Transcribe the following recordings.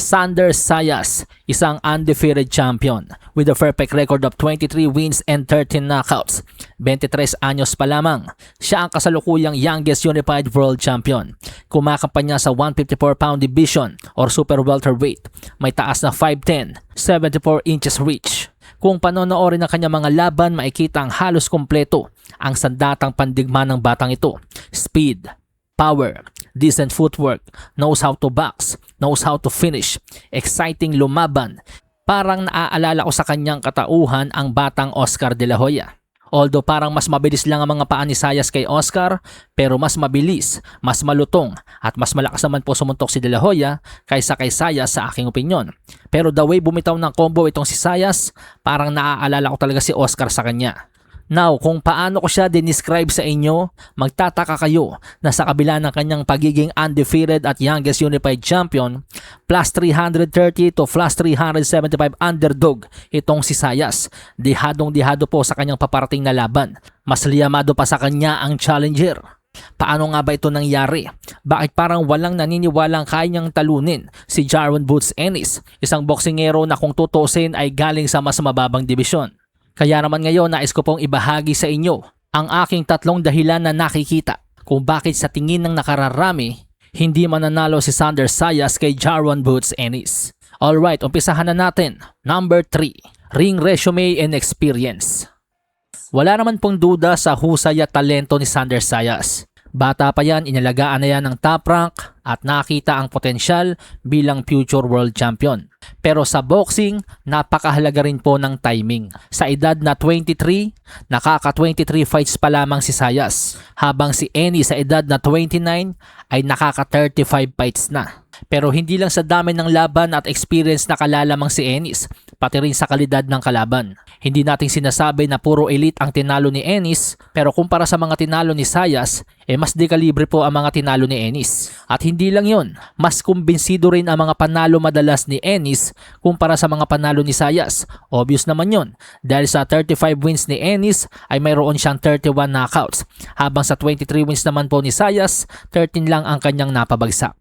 Sander Sayas, isang undefeated champion with a perfect record of 23 wins and 13 knockouts. 23 anyos pa lamang, siya ang kasalukuyang youngest unified world champion. Kumakampanya sa 154-pound division or super welterweight. May taas na 5'10", 74 inches reach. Kung panonoorin ang kanyang mga laban, makikita ang halos kompleto ang sandatang pandigma ng batang ito. Speed, power, decent footwork, knows how to box, knows how to finish, exciting lumaban. Parang naaalala ko sa kanyang katauhan ang batang Oscar De La Hoya. Although parang mas mabilis lang ang mga paa ni Sayas kay Oscar, pero mas mabilis, mas malutong at mas malakas naman po sumuntok si De La Hoya kaysa kay Sayas sa aking opinyon. Pero the way bumitaw ng combo itong si Sayas, parang naaalala ko talaga si Oscar sa kanya. Now, kung paano ko siya dinescribe sa inyo, magtataka kayo na sa kabila ng kanyang pagiging undefeated at youngest unified champion, plus 330 to plus 375 underdog itong si Sayas. Dihadong-dihado po sa kanyang paparating na laban. Mas liyamado pa sa kanya ang challenger. Paano nga ba ito nangyari? Bakit parang walang naniniwalang kaya niyang talunin si Jaron Boots Ennis, isang boksingero na kung tutusin ay galing sa mas mababang dibisyon? Kaya naman ngayon nais ko pong ibahagi sa inyo ang aking tatlong dahilan na nakikita kung bakit sa tingin ng nakararami hindi mananalo si Sander Sayas kay Jaron Boots Ennis. Alright, umpisahan na natin. Number 3, ring resume and experience. Wala naman pong duda sa husay at talento ni Sander Sayas. Bata pa yan, inalagaan na yan ng top rank at nakita ang potensyal bilang future world champion. Pero sa boxing, napakahalaga rin po ng timing. Sa edad na 23, nakaka-23 fights pa lamang si Sayas. Habang si Ennis sa edad na 29 ay nakaka-35 fights na. Pero hindi lang sa dami ng laban at experience na kalalamang si Ennis, pati rin sa kalidad ng kalaban. Hindi nating sinasabi na puro elite ang tinalo ni Ennis, pero kumpara sa mga tinalo ni Sayas, mas dekalibre po ang mga tinalo ni Ennis. At hindi lang yon, mas kumbinsido rin ang mga panalo madalas ni Ennis kumpara sa mga panalo ni Sayas. Obvious naman yon, dahil sa 35 wins ni Ennis ay mayroon siyang 31 knockouts, habang sa 23 wins naman po ni Sayas, 13 lang ang kanyang napabagsak.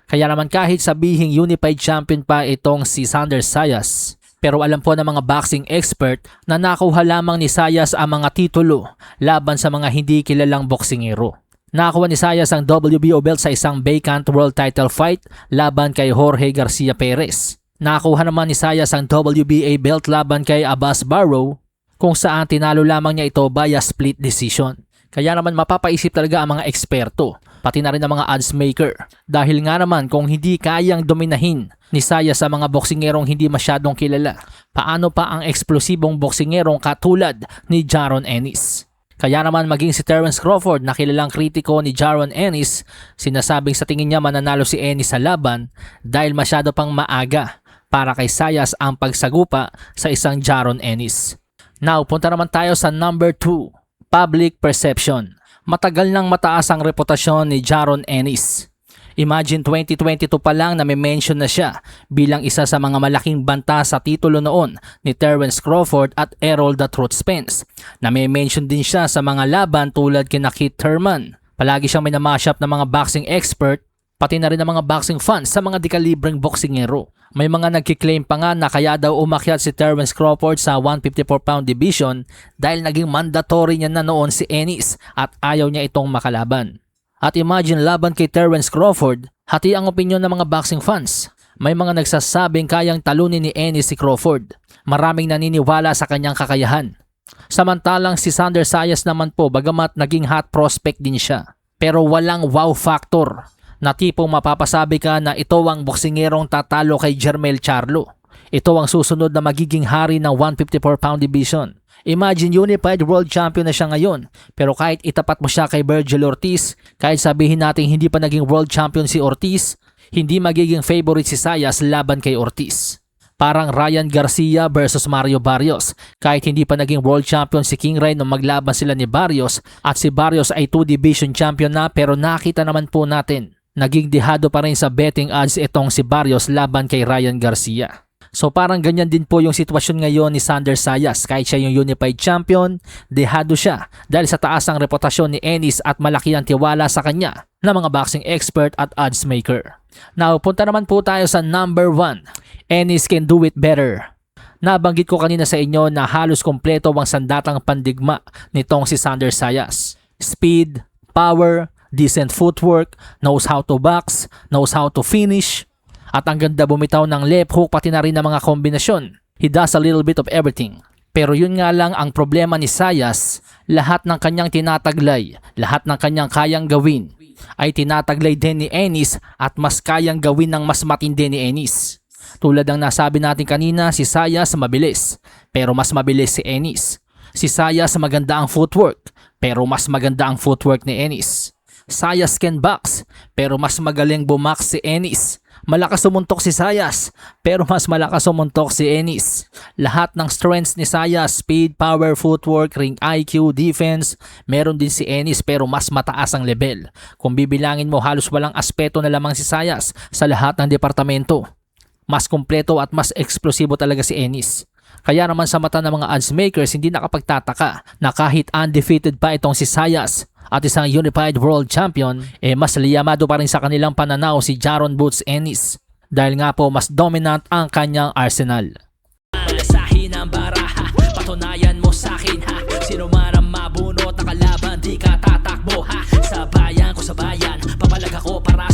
Kaya naman kahit sabihing unified champion pa itong si Sander Sayas, pero alam po ng mga boxing expert na nakuha lamang ni Sayas ang mga titulo laban sa mga hindi kilalang boksingero. Nakakuha ni Sayas ang WBO belt sa isang vacant world title fight laban kay Jorge Garcia Perez. Nakakuha naman ni Sayas ang WBA belt laban kay Abbas Barrow kung saan tinalo lamang niya ito via split decision. Kaya naman mapapaisip talaga ang mga eksperto, pati na rin ang mga odds maker. Dahil nga naman kung hindi kayang dominahin ni Sayas sa mga boksingerong hindi masyadong kilala, paano pa ang eksplosibong boksingerong katulad ni Jaron Ennis? Kaya naman maging si Terence Crawford na kilalang kritiko ni Jaron Ennis, sinasabing sa tingin niya mananalo si Ennis sa laban dahil masyado pang maaga para kay Sayas ang pagsagupa sa isang Jaron Ennis. Now, punta naman tayo sa number 2. Public perception. Matagal nang mataas ang reputasyon ni Jaron Ennis. Imagine 2022 pa lang na may mention na siya bilang isa sa mga malaking banta sa titulo noon ni Terence Crawford at Errol The Truth Spence. Na may mention din siya sa mga laban tulad kina Keith Thurman. Palagi siyang minamash up ng mga boxing expert, pati na rin ng mga boxing fans sa mga dekalibreng boksingero. May mga nagkiklaim pa nga na kaya daw umakyat si Terence Crawford sa 154-pound division dahil naging mandatory niya na noon si Ennis at ayaw niya itong makalaban. At imagine laban kay Terence Crawford, hati ang opinyon ng mga boxing fans. May mga nagsasabing kayang talunin ni Ennis si Crawford. Maraming naniniwala sa kanyang kakayahan. Samantalang si Sander Sayas naman po, bagamat naging hot prospect din siya, pero walang wow factor na tipong mapapasabi ka na ito ang boksingerong tatalo kay Jermel Charlo. Ito ang susunod na magiging hari ng 154-pound division. Imagine unified world champion na siya ngayon, pero kahit itapat mo siya kay Virgil Ortiz, kahit sabihin natin hindi pa naging world champion si Ortiz, hindi magiging favorite si Sayas laban kay Ortiz. Parang Ryan Garcia versus Mario Barrios. Kahit hindi pa naging world champion si King Ray nung maglaban sila ni Barrios at si Barrios ay 2 division champion na, pero nakita naman po natin naging dihado pa rin sa betting odds itong si Barrios laban kay Ryan Garcia. So parang ganyan din po yung sitwasyon ngayon ni Sander Sayas. Kahit siya yung Unified Champion, dehado siya dahil sa taas ang reputasyon ni Ennis at malaki ang tiwala sa kanya na mga boxing expert at odds maker. Now, punta naman po tayo sa number 1. Ennis can do it better. Nabanggit ko kanina sa inyo na halos kompleto ang sandatang pandigma nitong si Sander Sayas. Speed, power, decent footwork, knows how to box, knows how to finish, at ang ganda bumitaw ng left hook pati na rin ng mga kombinasyon. He does a little bit of everything. Pero yun nga lang ang problema ni Sayas, lahat ng kanyang tinataglay, lahat ng kanyang kayang gawin, ay tinataglay din ni Ennis at mas kayang gawin ng mas matindi ni Ennis. Tulad ng nasabi natin kanina, si Sayas mabilis, pero mas mabilis si Ennis. Si Sayas maganda ang footwork, pero mas maganda ang footwork ni Ennis. Sayas can box, pero mas magaling bumax si Ennis. Malakas sumuntok si Sayas, pero mas malakas sumuntok si Ennis. Lahat ng strengths ni Sayas, speed, power, footwork, ring IQ, defense, meron din si Ennis pero mas mataas ang level. Kung bibilangin mo, halos walang aspeto na lamang si Sayas sa lahat ng departamento. Mas kompleto at mas eksplosibo talaga si Ennis. Kaya naman sa mata ng mga odds makers, hindi nakapagtataka na kahit undefeated pa itong si Sayas at isang Unified World Champion, mas liyamado pa rin sa kanilang pananaw si Jaron Boots Ennis dahil nga po mas dominant ang kanyang arsenal. Malasahin ang baraha, patunayan mo sa'kin ha, sino man ang mabunot na kalaban, di ka tatakbo ha, sa bayan ko sa bayan, papalag ako para